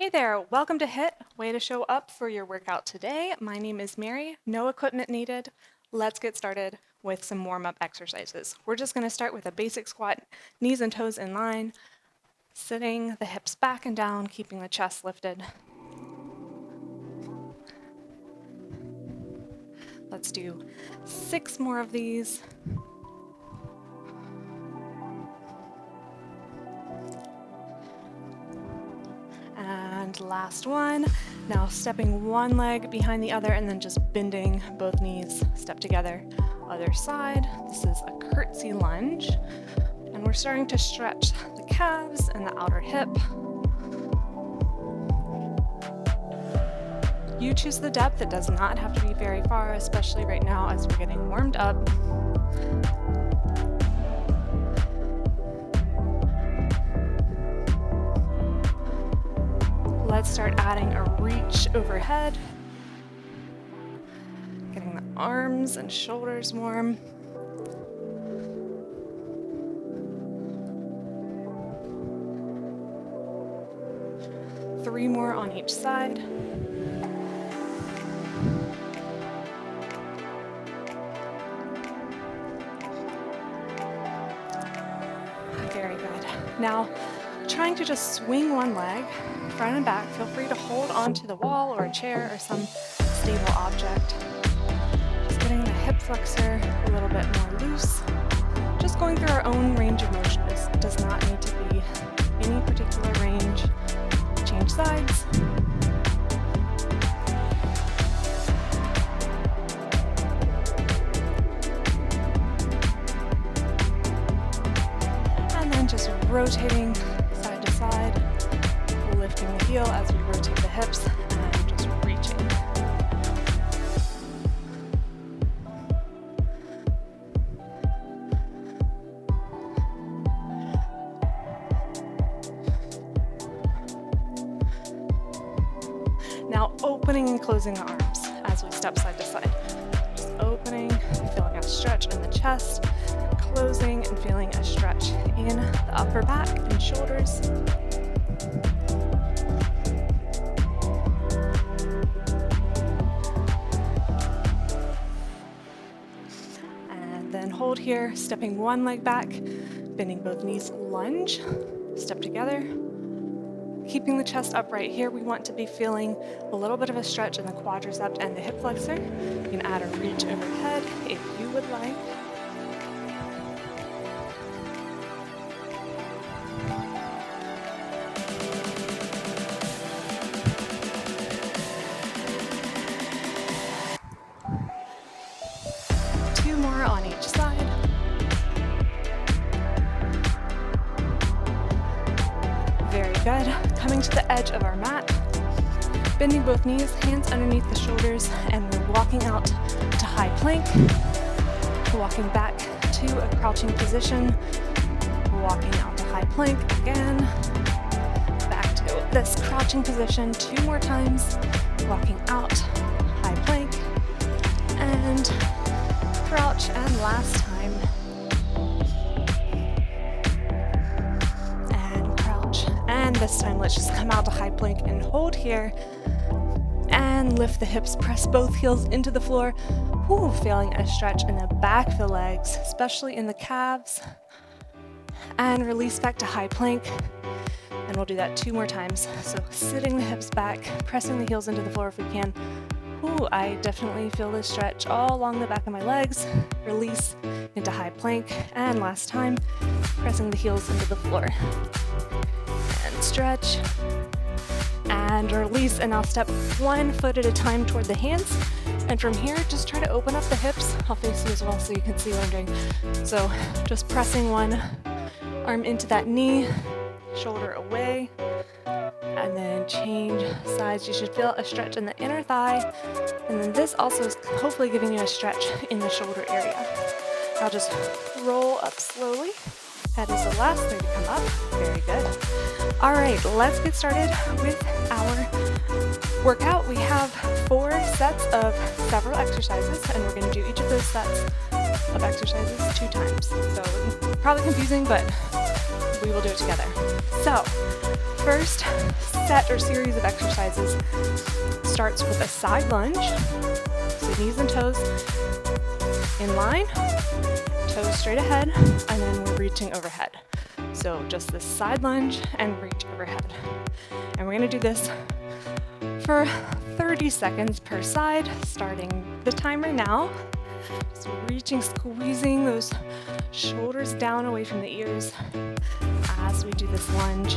Hey there, welcome to HIIT. Way to show up for your workout today. My name is Mary, no equipment needed. Let's get started with some warm-up exercises. We're just gonna start with a basic squat, knees and toes in line, sitting the hips back and down, keeping the chest lifted. Let's do 6 more of these. And last one. Now stepping one leg behind the other and then just bending both knees, step together. Other side, this is a curtsy lunge. And we're starting to stretch the calves and the outer hip. You choose the depth. It does not have to be very far, especially right now as we're getting warmed up. Let's start adding a reach overhead, getting the arms and shoulders warm. Three more on each side. Very good. Now, trying to just swing one leg, front and back. Feel free to hold onto the wall or a chair or some stable object. Just getting the hip flexor a little bit more loose. Just going through our own range of motion. This does not need to be any particular range. Change sides. And then just rotating side to side, lifting the heel as we rotate the hips and just reaching. Now opening and closing the arms as we step side to side. Just opening, feeling a stretch in the chest, closing and feeling a stretch in the upper back and shoulders. And then hold here, stepping one leg back, bending both knees, lunge, step together. Keeping the chest upright here, we want to be feeling a little bit of a stretch in the quadricep and the hip flexor. You can add a reach overhead if you would like. Two more on each side. Very good. Coming to the edge of our mat, bending both knees, hands underneath the shoulders, and we're walking out to high plank. Walking back to a crouching position, walking out to high plank again, back to this crouching position 2 more times, walking out, high plank, and crouch, and last time, and crouch, and this time let's just come out to high plank and hold here, and lift the hips, press both heels into the floor. Ooh, feeling a stretch in the back of the legs, especially in the calves. And release back to high plank. And we'll do that 2 more times. So sitting the hips back, pressing the heels into the floor if we can. Ooh, I definitely feel this stretch all along the back of my legs. Release into high plank. And last time, pressing the heels into the floor. And stretch. And release, and now step 1 foot at a time toward the hands. And from here, just try to open up the hips. I'll face you as well so you can see what I'm doing. So just pressing one arm into that knee, shoulder away, and then change sides. You should feel a stretch in the inner thigh. And then this also is hopefully giving you a stretch in the shoulder area. Now just roll up slowly. That is the last thing to come up. Very good. All right, let's get started with our workout. We have 4 sets of several exercises, and we're going to do each of those sets of exercises 2 times. So probably confusing, but we will do it together. So first set or series of exercises starts with a side lunge. So knees and toes in line, toes straight ahead, and then we're reaching overhead. So just this side lunge and reach overhead. And we're going to do this for 30 seconds per side, starting the timer now. So reaching, squeezing those shoulders down away from the ears as we do this lunge.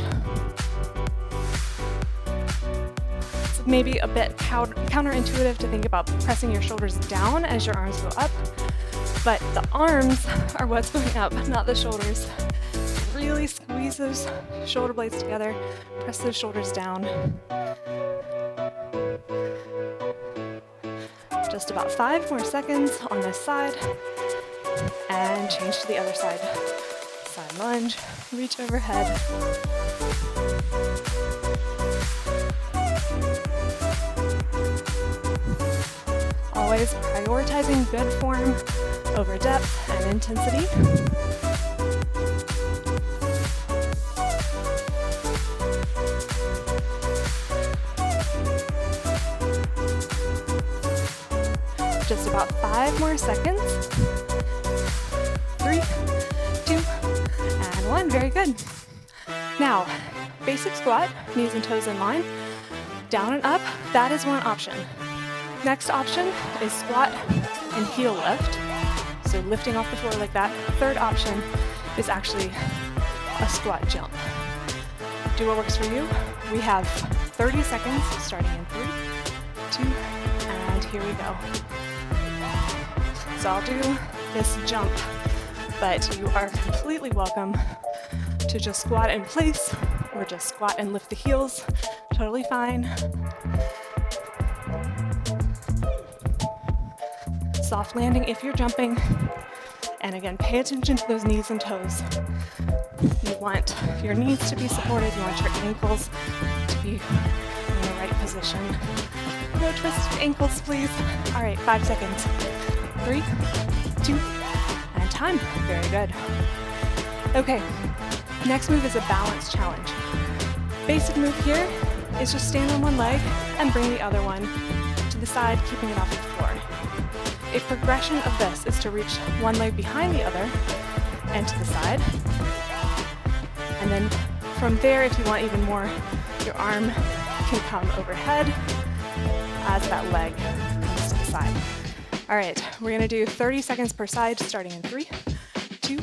It's maybe a bit counterintuitive to think about pressing your shoulders down as your arms go up, but the arms are what's going up, not the shoulders. Really squeeze those shoulder blades together, press those shoulders down. Just about 5 more seconds on this side, and change to the other side. Side lunge, reach overhead. Always prioritizing good form over depth and intensity. Just about 5 more seconds. 3, 2, and 1. Very good. Now, basic squat, knees and toes in line, down and up. That is one option. Next option is squat and heel lift. So lifting off the floor like that. Third option is actually a squat jump. Do what works for you. We have 30 seconds starting in 3, 2, and here we go. So I'll do this jump, but you are completely welcome to just squat in place or just squat and lift the heels. Totally fine. Soft landing if you're jumping. And again, pay attention to those knees and toes. You want your knees to be supported. You want your ankles to be in the right position. No twisted ankles, please. All right, 5 seconds. 3, 2, and time. Very good. Okay, next move is a balance challenge. Basic move here is just stand on one leg and bring the other one to the side, keeping it off the floor. A progression of this is to reach one leg behind the other and to the side. And then from there, if you want even more, your arm can come overhead as that leg comes to the side. All right, we're gonna do 30 seconds per side, starting in 3, 2,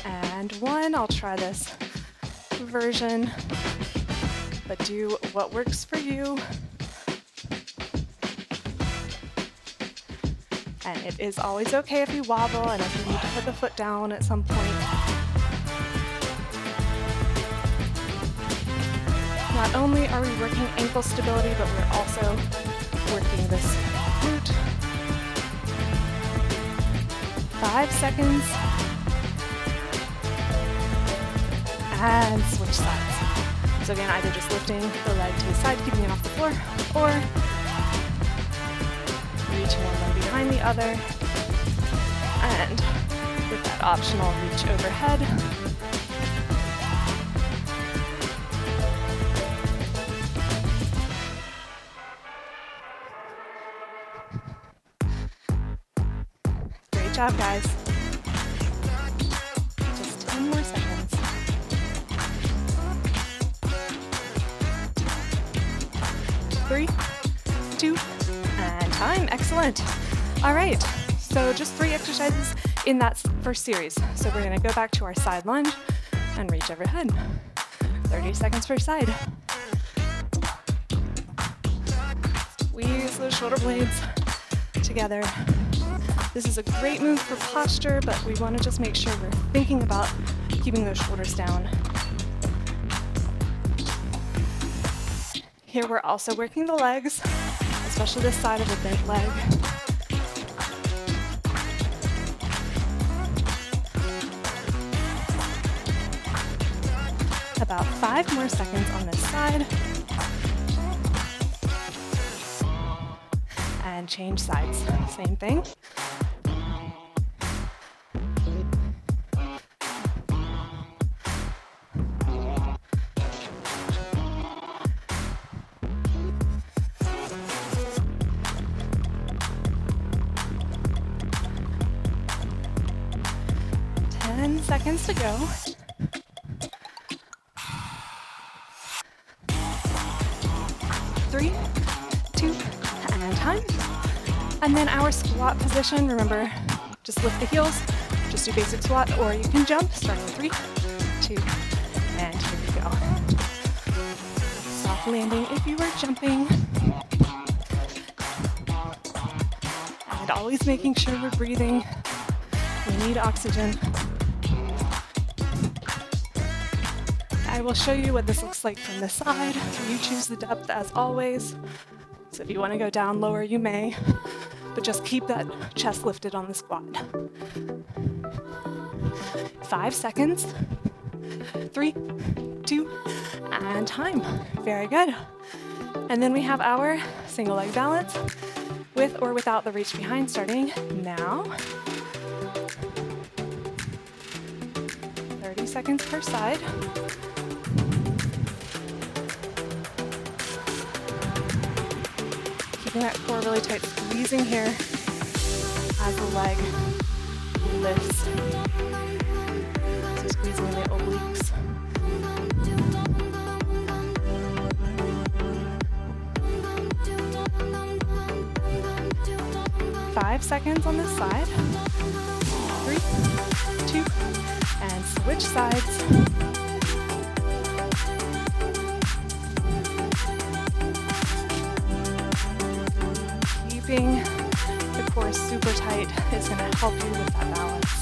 and 1. I'll try this version, but do what works for you. And it is always okay if you wobble and if you need to put the foot down at some point. Not only are we working ankle stability, but we're also working this glute. 5 seconds. And switch sides. So again, either just lifting the leg to the side, keeping it off the floor, or reaching one leg behind the other. And with that optional reach overhead. Great job, guys. Just 10 more seconds. 3, 2, and time. Excellent. All right, so just 3 exercises in that first series. So we're gonna go back to our side lunge and reach overhead. 30 seconds per side. Squeeze those shoulder blades together. This is a great move for posture, but we want to just make sure we're thinking about keeping those shoulders down. Here we're also working the legs, especially this side of the bent leg. About 5 more seconds on this side. and change sides. Same thing. Seconds to go. 3, 2, and time. And then our squat position, remember, just lift the heels, just do basic squat, or you can jump, starting in 3, 2, and here we go. Soft landing if you are jumping. And always making sure we're breathing. We need oxygen. I will show you what this looks like from this side. You choose the depth as always. So if you want to go down lower, you may, but just keep that chest lifted on the squat. 5 seconds. 3, 2, and time. Very good. And then we have our single leg balance with or without the reach behind starting now. 30 seconds per side. Keeping that core really tight, squeezing here as the leg lifts. So squeezing the obliques. Five seconds on this side. 3, 2, and switch sides. Keeping the core super tight is going to help you with that balance.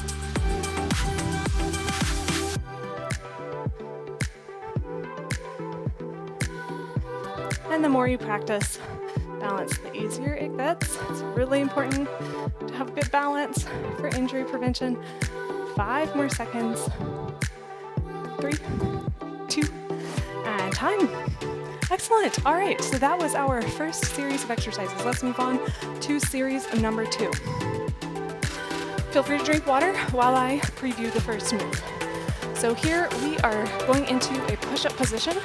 And the more you practice balance, the easier it gets. It's really important to have good balance for injury prevention. 5 more seconds. 3, 2, and time. Excellent. All right, so that was our first series of exercises. Let's move on to series number 2. Feel free to drink water while I preview the first move. So here we are going into a push-up position.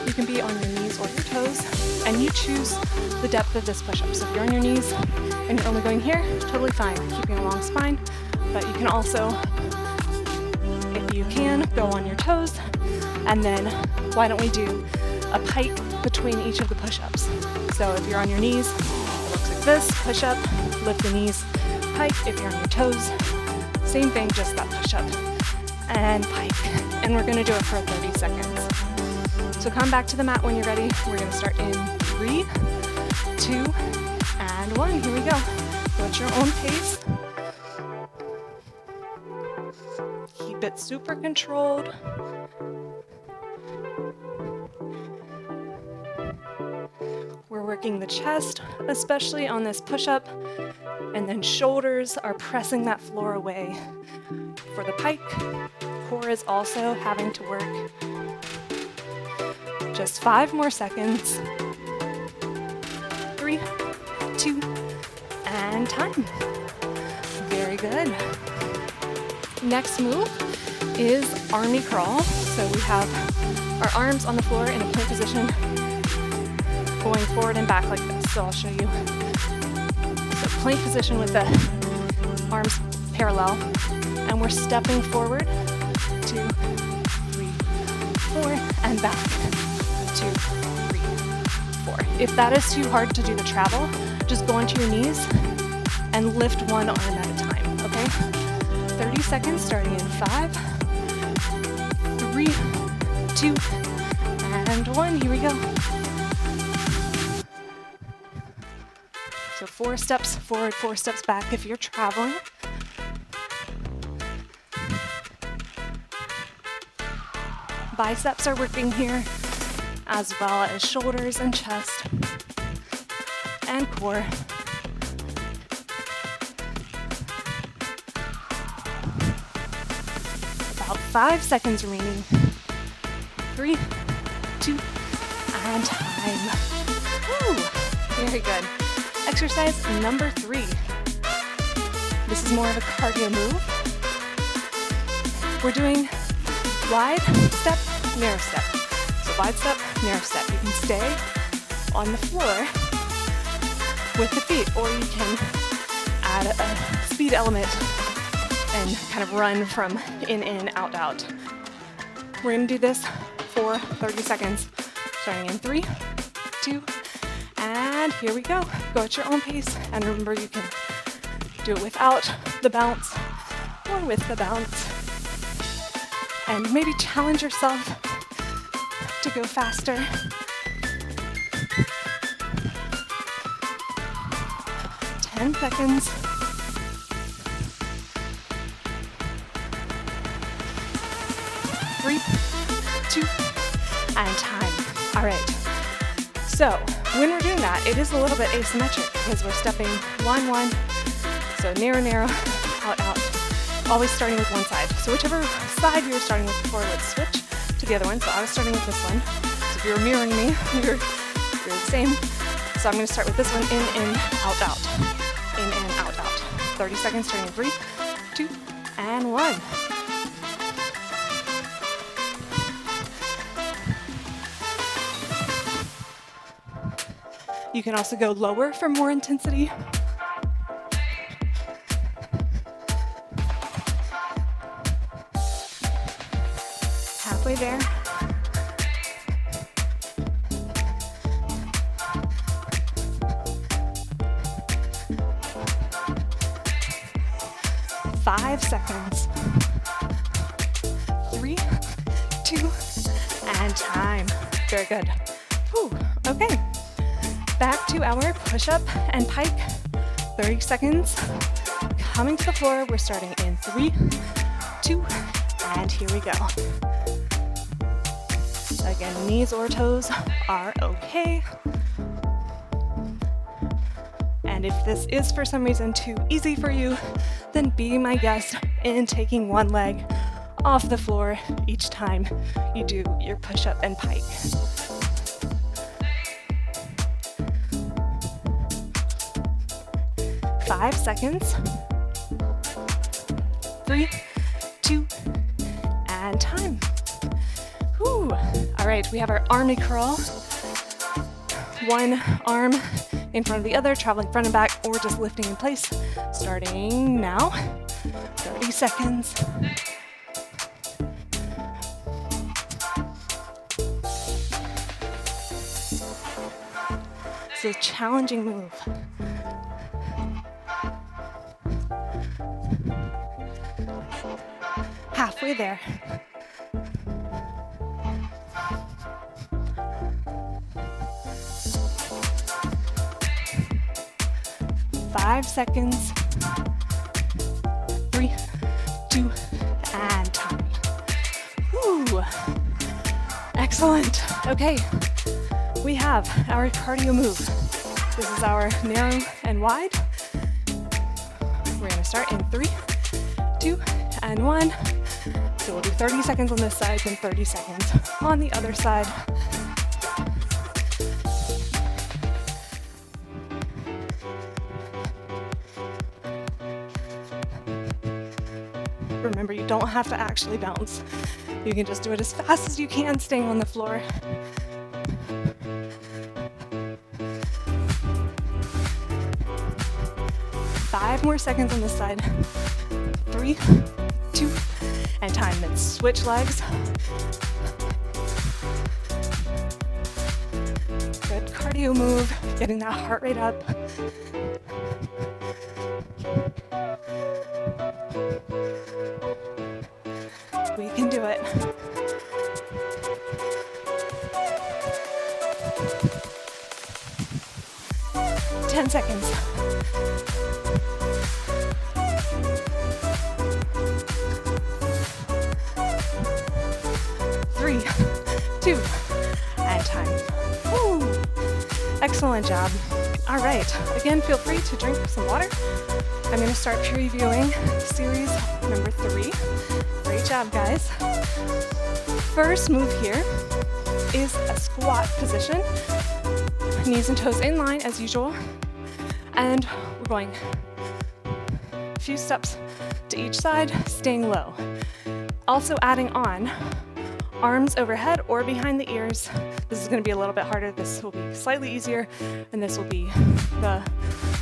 You can be on your knees or your toes, and you choose the depth of this push-up. So if you're on your knees and you're only going here, totally fine, keeping a long spine, but you can also, if you can, go on your toes, and then why don't we do a pike between each of the push-ups. So if you're on your knees, it looks like this, push up, lift the knees, pike. If you're on your toes, same thing, just that push-up and pike. And we're gonna do it for 30 seconds. So come back to the mat when you're ready. We're gonna start in 3, 2, and 1. Here we go. Go at your own pace. Keep it super controlled. We're working the chest, especially on this push-up, and then shoulders are pressing that floor away. For the pike, core is also having to work. Just 5 more seconds. 3, 2, and time. Very good. Next move is army crawl. So we have our arms on the floor in a plank position, going forward and back like this. So I'll show you. So plank position with the arms parallel, and we're stepping forward, 2, 3, 4, and back, 2, 3, 4. If that is too hard to do the travel, just go onto your knees and lift one arm at a time, okay? 30 seconds starting in 5, 3, 2, and 1. Here we go. So 4 steps forward, 4 steps back if you're traveling. Biceps are working here, as well as shoulders and chest and core. About 5 seconds remaining. 3, 2, and time. Woo! Very good. Exercise number 3. This is more of a cardio move. We're doing wide step, narrow step. So wide step, narrow step. You can stay on the floor with the feet, or you can add a speed element and kind of run from in, out, out. We're gonna do this for 30 seconds, starting in 3, 2, and here we go. Go at your own pace, and remember you can do it without the bounce or with the bounce. And maybe challenge yourself to go faster. Ten seconds. 3, 2, and time. All right. So when we're doing that, it is a little bit asymmetric because we're stepping 1, 1. So narrow, narrow, out, out. Always starting with one side. So whichever side you were starting with before, let's switch to the other one. So I was starting with this one. So if you're mirroring me, you're the same. So I'm going to start with this one, in, out, out. In, out, out. 30 seconds, starting in 3, 2, and 1. You can also go lower for more intensity. Halfway there. Five seconds. 3, 2, and time. Very good. Whew. Okay. Back to our push-up and pike. 30 seconds. Coming to the floor. We're starting in 3, 2, and here we go. Again, knees or toes are okay. And if this is for some reason too easy for you, then be my guest in taking one leg off the floor each time you do your push-up and pike. 5 seconds. 3, 2, and time. Whew. All right, we have our army curl. One arm in front of the other, traveling front and back, or just lifting in place. Starting now. 30 seconds. It's a challenging move. Halfway there. Five seconds. 3, 2, and time. Woo! Excellent. Okay, we have our cardio move. This is our narrow and wide. We're gonna start in 3, 2, and 1. So we'll do 30 seconds on this side, then 30 seconds on the other side. Remember, you don't have to actually bounce. You can just do it as fast as you can, staying on the floor. Five more seconds on this side. 3, 2, and time. Then switch legs. Good cardio move, getting that heart rate up. We can do it. Ten seconds. 3, 2, and time. Woo! Excellent job. All right, again, feel free to drink some water. I'm gonna start previewing series number 3. Great job, guys. First move here is a squat position. Knees and toes in line as usual. And we're going a few steps to each side, staying low. Also adding on arms overhead or behind the ears. This is going to be a little bit harder. This will be slightly easier, and this will be the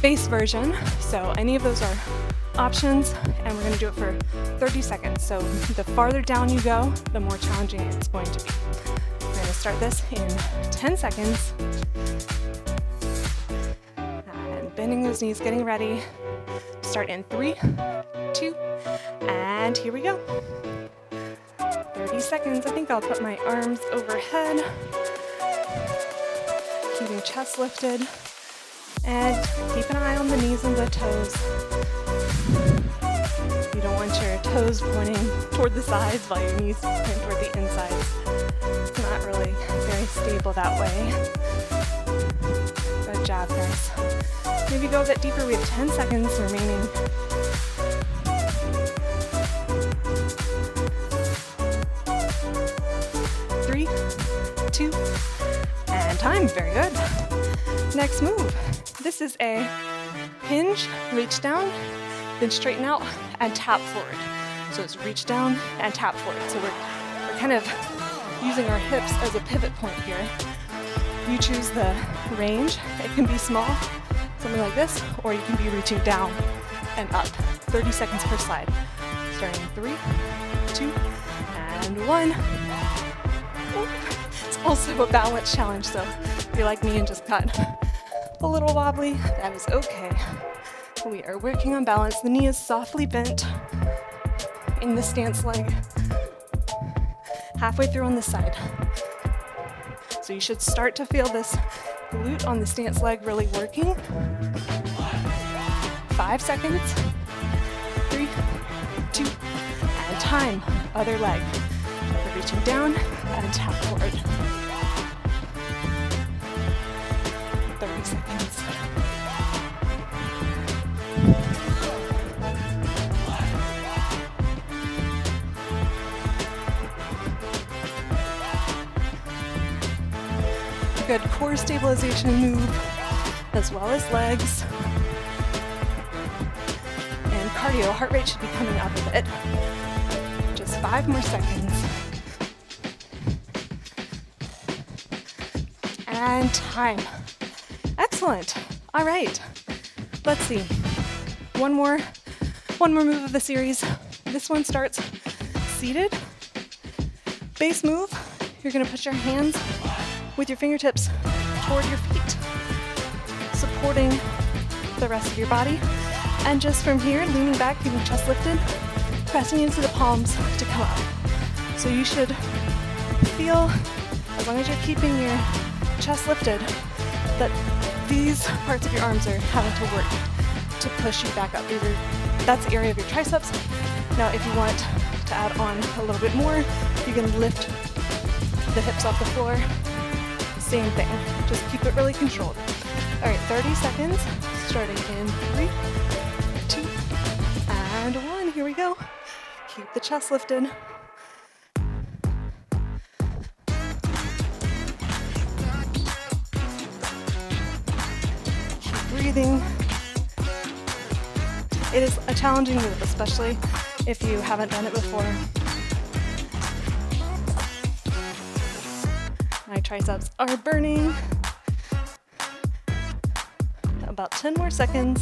base version. So any of those are options, and we're going to do it for 30 seconds. So the farther down you go, the more challenging it's going to be. We're going to start this in 10 seconds. And bending those knees, getting ready. Start in 3, 2, and here we go. 30 seconds. I think I'll put my arms overhead, keeping chest lifted, and keep an eye on the knees and the toes. You don't want your toes pointing toward the sides while your knees point toward the insides. It's not really very stable that way. Good job, guys. Maybe go a bit deeper. We have 10 seconds remaining. Three, 2, and time. Very good. Next move. This is a hinge, reach down, then straighten out, and tap forward. So it's reach down and tap forward. So we're kind of using our hips as a pivot point here. You choose the range. It can be small, something like this, or you can be reaching down and up. 30 seconds per slide. Starting in 3, 2, and 1. It's also a balance challenge, so if you're like me and just got a little wobbly, that is okay. We are working on balance. The knee is softly bent in the stance leg, halfway through on this side. So you should start to feel this glute on the stance leg really working. 5 seconds. 3, 2, and time. Other leg. We're reaching down and tap forward. 30 seconds. Good core stabilization move, as well as legs. And cardio, heart rate should be coming up a bit. Just 5 more seconds. And time. Excellent. All right. Let's see. One more move of the series. This one starts seated. Base move. You're going to put your hands with your fingertips toward your feet, supporting the rest of your body. And just from here, leaning back, keeping chest lifted, pressing into the palms to come up. So you should feel, as long as you're keeping your chest lifted, that these parts of your arms are having to work to push you back up. That's the area of your triceps. Now, if you want to add on a little bit more, you can lift the hips off the floor. Same thing, just keep it really controlled. All right, 30 seconds, starting in 3, 2, and 1. Here we go. Keep the chest lifted. Keep breathing. It is a challenging move, especially if you haven't done it before. My triceps are burning. About 10 more seconds.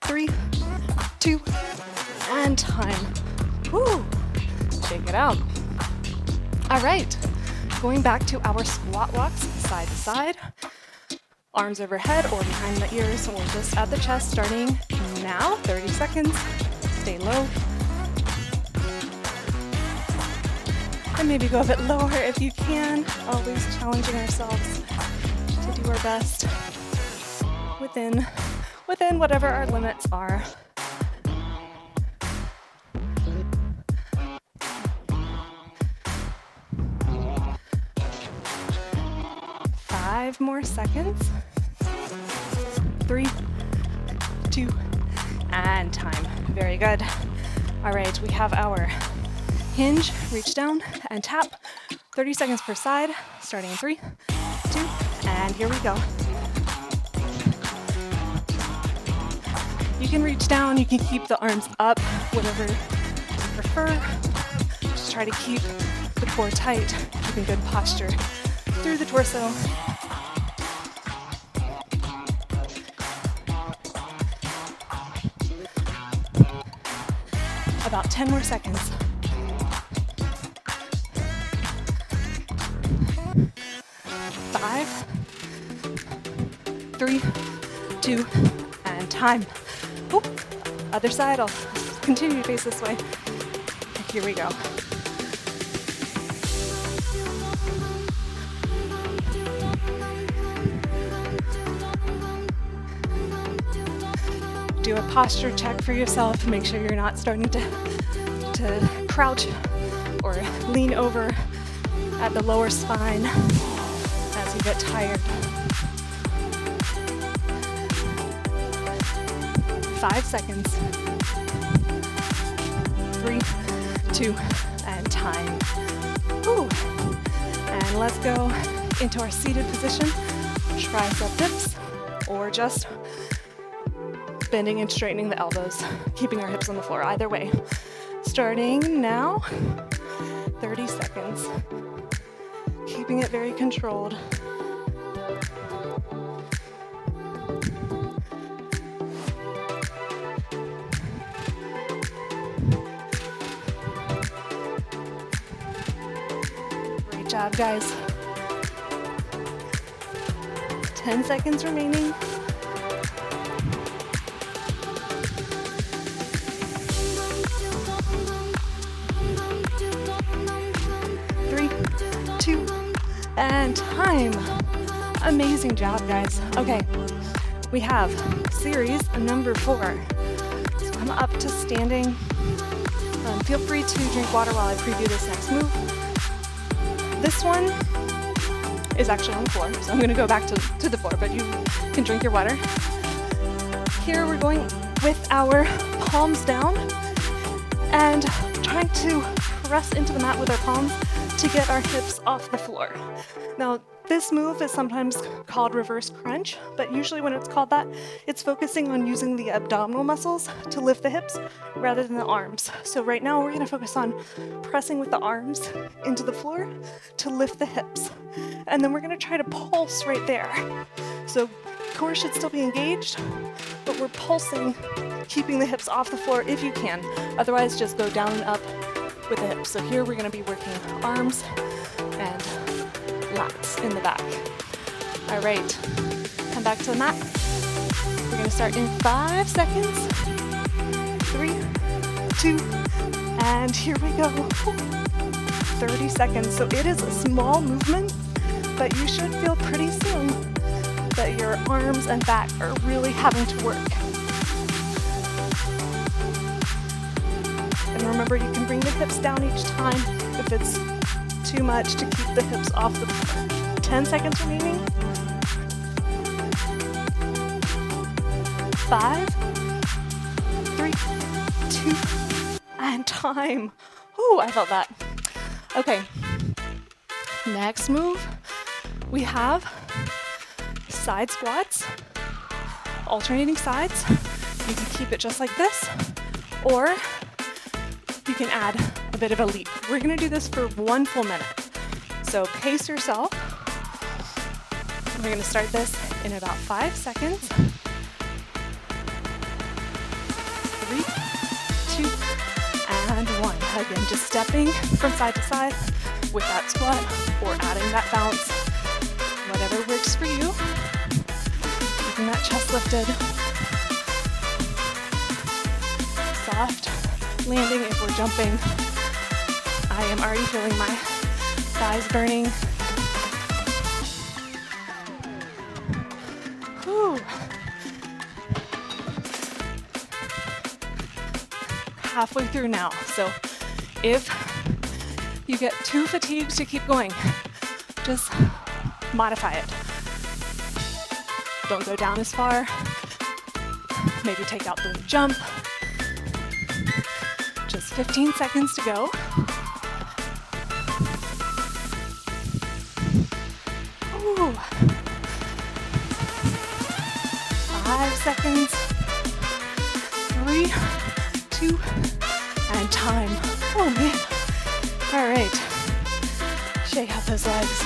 3, 2, and time. Woo! Shake it out. All right, going back to our squat walks, side to side. Arms overhead or behind the ears, or just at the chest, starting now. 30 seconds. Stay low. And maybe go a bit lower if you can. Always challenging ourselves to do our best within whatever our limits are. Five more seconds. 3, 2, and time. Very good. All right, we have our hinge, reach down, and tap. 30 seconds per side, starting in 3, 2, and here we go. You can reach down, you can keep the arms up, whatever you prefer. Just try to keep the core tight, keeping good posture through the torso. About 10 more seconds. 5, 3, 2, and time. Oop. Other side, I'll continue to face this way. Here we go. Do a posture check for yourself. Make sure you're not starting to crouch or lean over at the lower spine as you get tired. 5 seconds. 3, 2, and time. Whew. And let's go into our seated position. Tricep dips, or just bending and straightening the elbows, keeping our hips on the floor, either way. Starting now, 30 seconds. Keeping it very controlled. Great job, guys. 10 seconds remaining. 3, 2, and time. Amazing job, guys. Okay, we have series number 4. So come up to standing. Feel free to drink water while I preview this next move. This one is actually on the floor, so I'm going to go back to the floor, but you can drink your water. Here we're going with our palms down and trying to press into the mat with our palms to get our hips off the floor. Now, this move is sometimes called reverse crunch, but usually when it's called that, it's focusing on using the abdominal muscles to lift the hips rather than the arms. So right now we're going to focus on pressing with the arms into the floor to lift the hips. And then we're going to try to pulse right there. So core should still be engaged, but we're pulsing, keeping the hips off the floor if you can. Otherwise, just go down and up with the hips. So here we're going to be working arms and lats in the back. All right, come back to the mat. We're going to start in 5 seconds. 3, 2, and here we go. 30 seconds. So it is a small movement, but you should feel pretty soon that your arms and back are really having to work. And remember, you can bring the hips down each time if it's too much to keep the hips off the floor. 10 seconds remaining. 5, 3, 2, and time. Ooh, I felt that. Okay, next move, we have side squats, alternating sides. You can keep it just like this, or you can add a bit of a leap. We're gonna do this for 1 full minute. So pace yourself. We're gonna start this in about 5 seconds. 3, 2, and 1. Again, just stepping from side to side with that squat or adding that bounce. Whatever works for you. Keeping that chest lifted. Soft landing if we're jumping. I am already feeling my thighs burning. Whew. Halfway through now, so if you get too fatigued to keep going, just modify it. Don't go down as far. Maybe take out the jump. Just 15 seconds to go. Woo. 5 seconds. 3, 2, and time. Oh man. All right. Shake out those legs.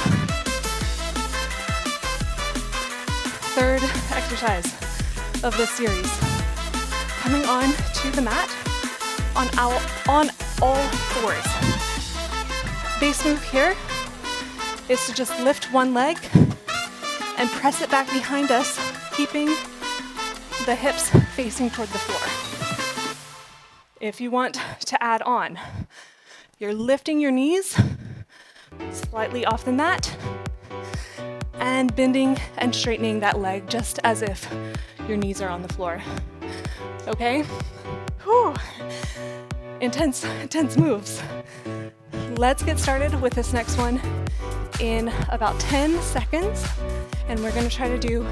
Third exercise of this series. Coming on to the mat on all fours. Base move here is to just lift one leg and press it back behind us, keeping the hips facing toward the floor. If you want to add on, you're lifting your knees slightly off the mat and bending and straightening that leg just as if your knees are on the floor. Okay? Whew. Intense moves. Let's get started with this next one in about 10 seconds, and we're gonna try to do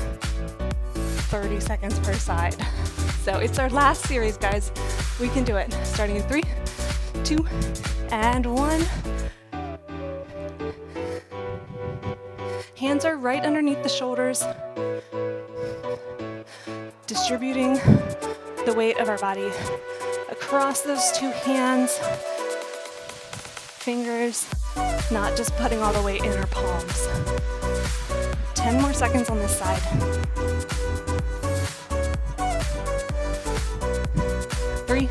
30 seconds per side. So it's our last series, guys. We can do it. Starting in 3, 2, and 1. Hands are right underneath the shoulders, distributing the weight of our body across those two hands, fingers, not just putting all the weight in our palms. 10 more seconds on this side. 3,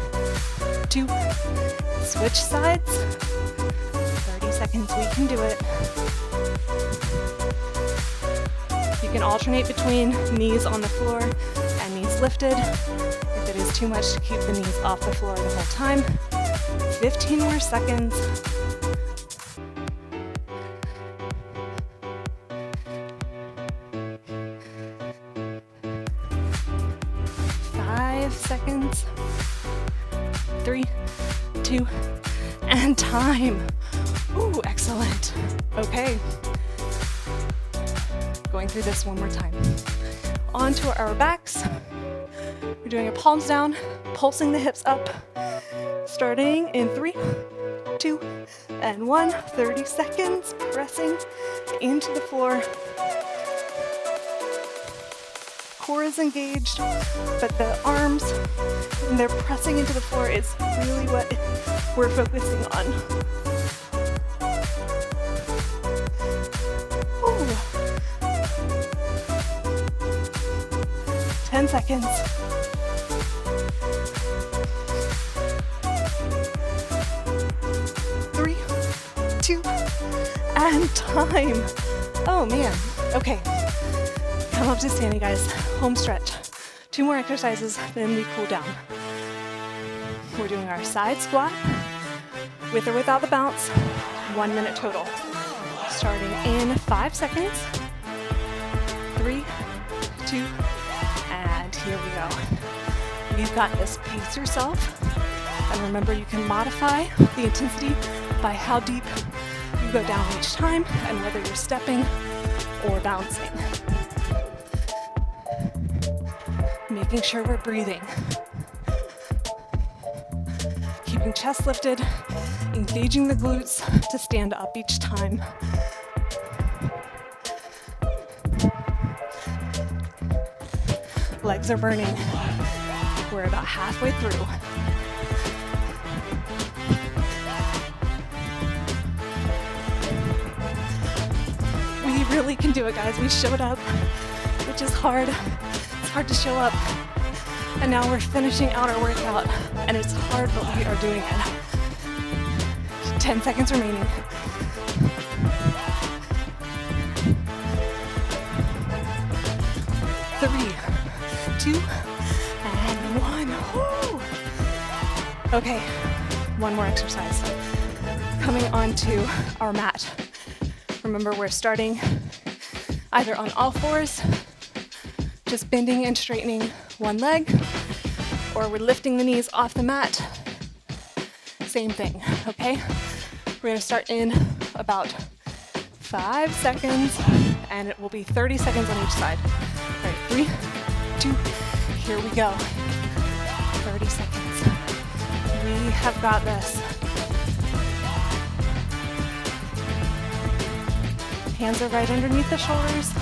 2, switch sides. 30 seconds, we can do it. You can alternate between knees on the floor and knees lifted. If it is too much to keep the knees off the floor the whole time. 15 more seconds. 5 seconds. 3, 2, and time. Ooh, excellent. Okay. Going through this one more time. Onto our backs. We're doing a palms down, pulsing the hips up. Starting in 3, 2, and 1. 30 seconds, pressing into the floor. Core is engaged, but the arms, when they're pressing into the floor, is really what we're focusing on. Ooh. 10 seconds. 3, 2, and time. Oh man. Okay. Come up to standing, guys. Home stretch. 2 more exercises, then we cool down. We're doing our side squat, with or without the bounce, 1 minute total. Starting in 5 seconds. 3, 2, and here we go. You've got this. Pace yourself. And remember, you can modify the intensity by how deep you go down each time and whether you're stepping or bouncing. Making sure we're breathing. Keeping chest lifted, engaging the glutes to stand up each time. Legs are burning. We're about halfway through. We really can do it, guys. We showed up, which is hard. It's hard to show up. And now we're finishing out our workout, and it's hard, but we are doing it. 10 seconds remaining. 3, 2, and 1. Woo! Okay, one more exercise. Coming onto our mat. Remember, we're starting either on all fours, just bending and straightening one leg, or we're lifting the knees off the mat. Same thing, okay? We're gonna start in about 5 seconds, and it will be 30 seconds on each side. All right, 3, 2, here we go. 30 seconds. We have got this. Hands are right underneath the shoulders.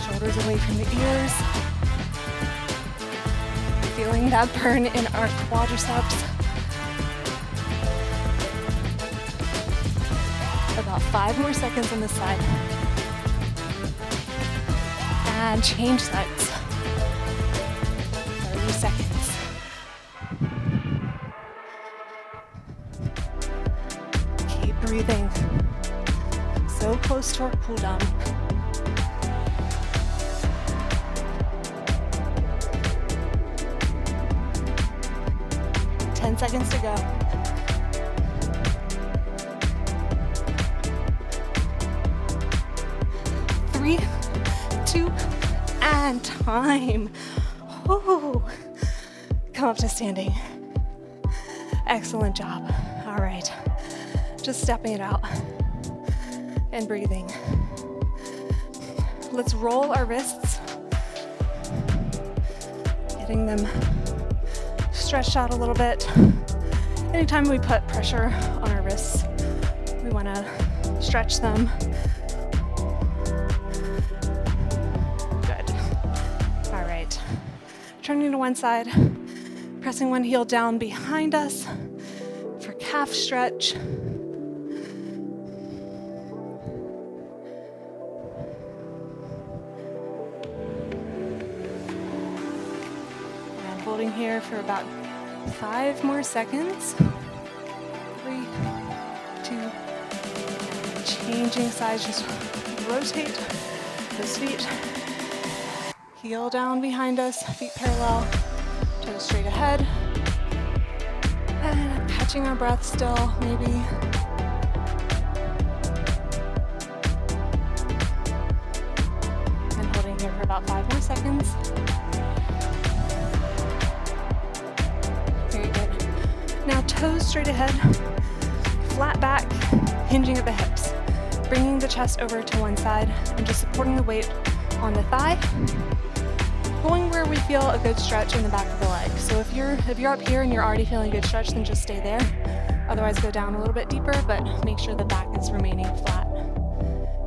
Shoulders away from the ears. Feeling that burn in our quadriceps. About 5 more seconds on this side. And change sides. 30 seconds. Keep breathing. So close to our cool down. 10 seconds to go. 3, 2, and time. Whew. Come up to standing. Excellent job. All right. Just stepping it out and breathing. Let's roll our wrists. Getting them stretched out a little bit. Anytime we put pressure on our wrists, we want to stretch them. Good. All right. Turning to one side, pressing one heel down behind us for calf stretch. And holding here for about 5 more seconds. 3, 2, and changing sides. Just rotate those feet. Heel down behind us, feet parallel, toes straight ahead. And catching our breath still, maybe. And holding here for about 5 more seconds. Now toes straight ahead, flat back, hinging at the hips, bringing the chest over to one side and just supporting the weight on the thigh, going where we feel a good stretch in the back of the leg. So if you're up here and you're already feeling a good stretch, then just stay there. Otherwise go down a little bit deeper, but make sure the back is remaining flat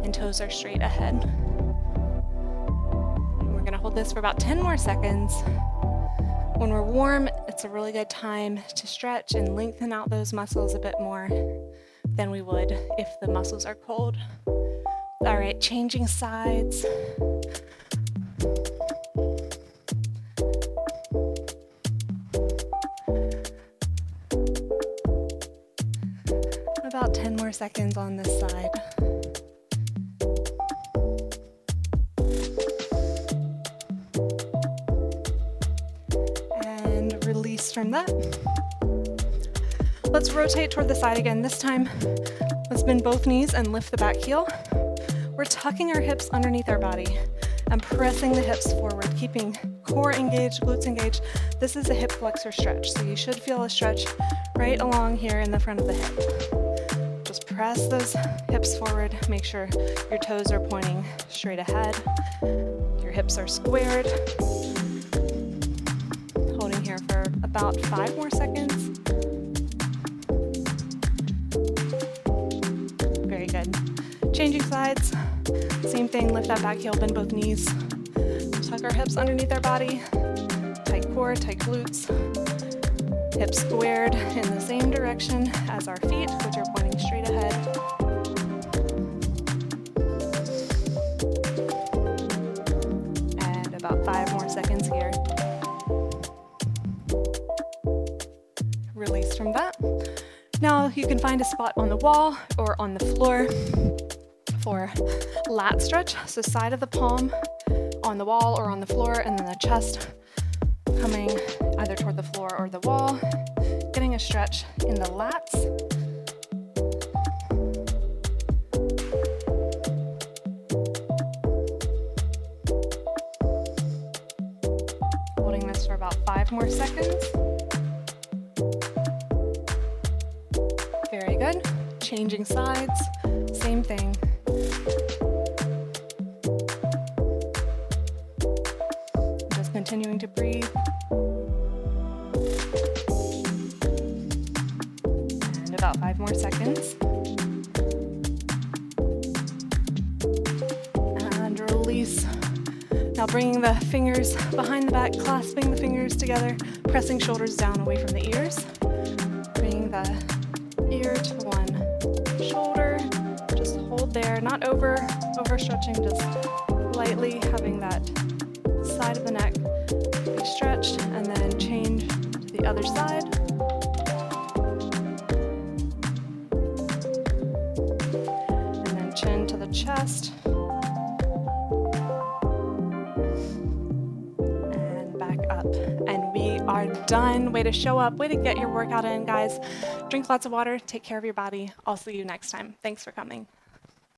and toes are straight ahead. And we're gonna hold this for about 10 more seconds. When we're warm, it's a really good time to stretch and lengthen out those muscles a bit more than we would if the muscles are cold. All right, changing sides. About 10 more seconds on this side. From that. Let's rotate toward the side again. This time, let's bend both knees and lift the back heel. We're tucking our hips underneath our body and pressing the hips forward, keeping core engaged, glutes engaged. This is a hip flexor stretch, so you should feel a stretch right along here in the front of the hip. Just press those hips forward. Make sure your toes are pointing straight ahead. Your hips are squared. Holding here for about 5 more seconds. Very good. Changing sides. Same thing, lift that back heel, bend both knees. Tuck our hips underneath our body. Tight core, tight glutes. Hips squared in the same direction as our feet, which are pointing straight ahead. And about 5 more seconds here. Release from that. Now you can find a spot on the wall or on the floor for lat stretch. So side of the palm on the wall or on the floor, and then the chest coming either toward the floor or the wall. Getting a stretch in the lats. Holding this for about 5 more seconds. Very good. Changing sides, same thing. Just continuing to breathe. And about 5 more seconds. Now bringing the fingers behind the back, clasping the fingers together, pressing shoulders down away from the ears. Bringing the ear to the one shoulder. Just hold there, not overstretching, just lightly having that side of the neck be stretched, and then change to the other side. And then chin to the chest. And we are done. Way to show up, way to get your workout in, guys. Drink lots of water, take care of your body. I'll see you next time. Thanks for coming.